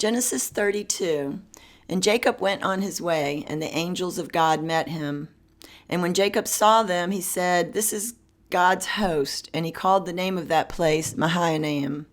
Genesis 32. And Jacob went on his way, and the angels of God met him. And when Jacob saw them, he said, "This is God's host." And he called the name of that place Mahanaim.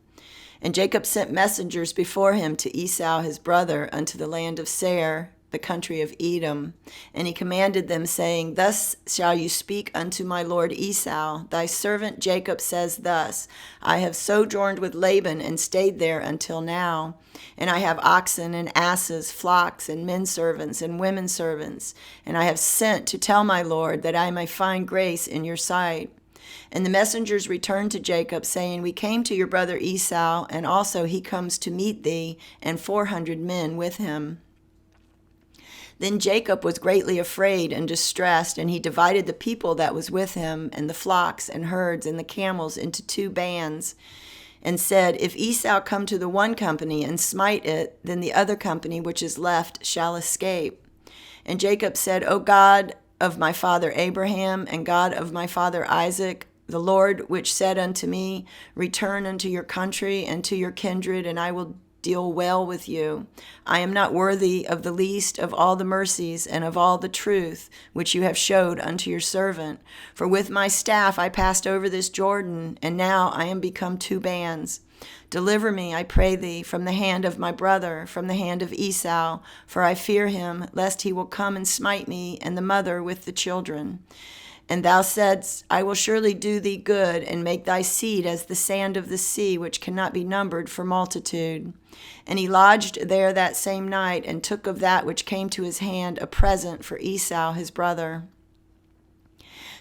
And Jacob sent messengers before him to Esau his brother unto the land of Seir, the country of Edom. And he commanded them, saying, "Thus shall you speak unto my lord Esau. Thy servant Jacob says thus, I have sojourned with Laban and stayed there until now. And I have oxen and asses, flocks and men servants and women servants. And I have sent to tell my lord that I may find grace in your sight." And the messengers returned to Jacob, saying, "We came to your brother Esau, and also he comes to meet thee, and 400 men with him." Then Jacob was greatly afraid and distressed, and he divided the people that was with him, and the flocks and herds and the camels into 2 bands, and said, "If Esau come to the one company and smite it, then the other company which is left shall escape." And Jacob said, "O God of my father Abraham, and God of my father Isaac, the Lord which said unto me, Return unto your country and to your kindred, and I will deal well with you. I am not worthy of the least of all the mercies and of all the truth which you have showed unto your servant. For with my staff I passed over this Jordan, and now I am become 2 bands. Deliver me, I pray thee, from the hand of my brother, from the hand of Esau, for I fear him, lest he will come and smite me and the mother with the children. And thou saidst, I will surely do thee good, and make thy seed as the sand of the sea, which cannot be numbered for multitude." And he lodged there that same night, and took of that which came to his hand a present for Esau his brother.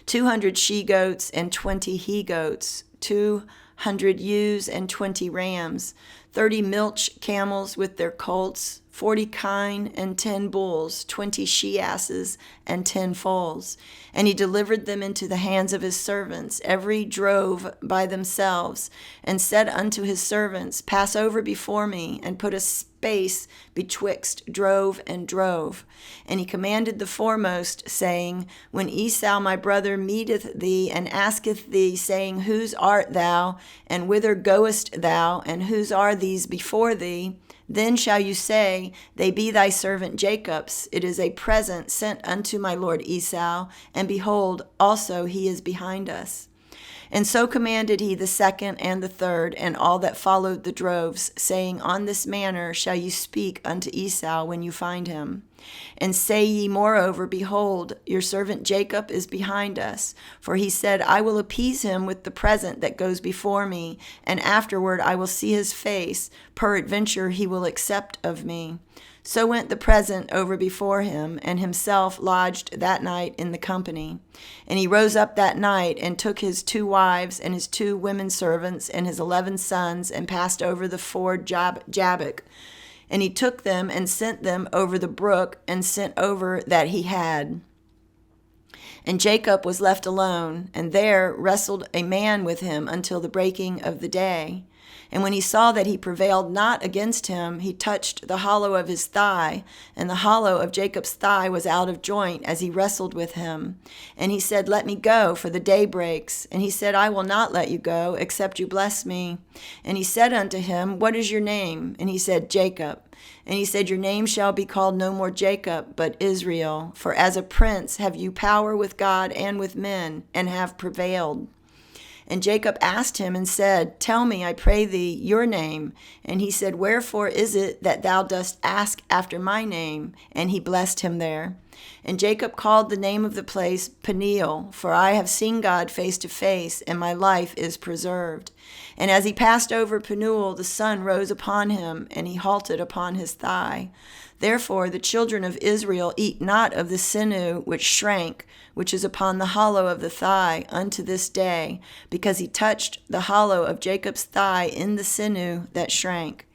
200 she-goats and 20 he-goats, 200 ewes and 20 rams, 30 milch camels with their colts, 40 kine and 10 bulls, 20 she-asses and 10 foals. And he delivered them into the hands of his servants, every drove by themselves, and said unto his servants, Pass over before me, and put a space betwixt drove and drove. And he commanded the foremost, saying, When Esau my brother meeteth thee, and asketh thee, saying, Whose art thou, and whither goest thou, and whose are these before thee? Then shall you say, They be thy servant Jacob's. It is a present sent unto my lord Esau, and behold, also he is behind us. And so commanded he the second and the third, and all that followed the droves, saying, On this manner shall you speak unto Esau when you find him. And say ye moreover, Behold, your servant Jacob is behind us. For he said, I will appease him with the present that goes before me, and afterward I will see his face. Peradventure he will accept of me. So went the present over before him, and himself lodged that night in the company. And he rose up that night, and took his 2 wives, and his 2 women servants, and his 11 sons, and passed over the ford Jabbok. And he took them, and sent them over the brook, and sent over that he had. And Jacob was left alone, and there wrestled a man with him until the breaking of the day. And when he saw that he prevailed not against him, he touched the hollow of his thigh, and the hollow of Jacob's thigh was out of joint as he wrestled with him. And he said, Let me go, for the day breaks. And he said, I will not let you go, except you bless me. And he said unto him, What is your name? And he said, Jacob. And he said, Your name shall be called no more Jacob, but Israel. For as a prince have you power with God and with men, and have prevailed. And Jacob asked him and said, Tell me, I pray thee, your name. And he said, Wherefore is it that thou dost ask after my name? And he blessed him there. And Jacob called the name of the place Peniel, for I have seen God face to face, and my life is preserved. And as he passed over Peniel, the sun rose upon him, and he halted upon his thigh. Therefore the children of Israel eat not of the sinew which shrank, which is upon the hollow of the thigh, unto this day, because he touched the hollow of Jacob's thigh in the sinew that shrank.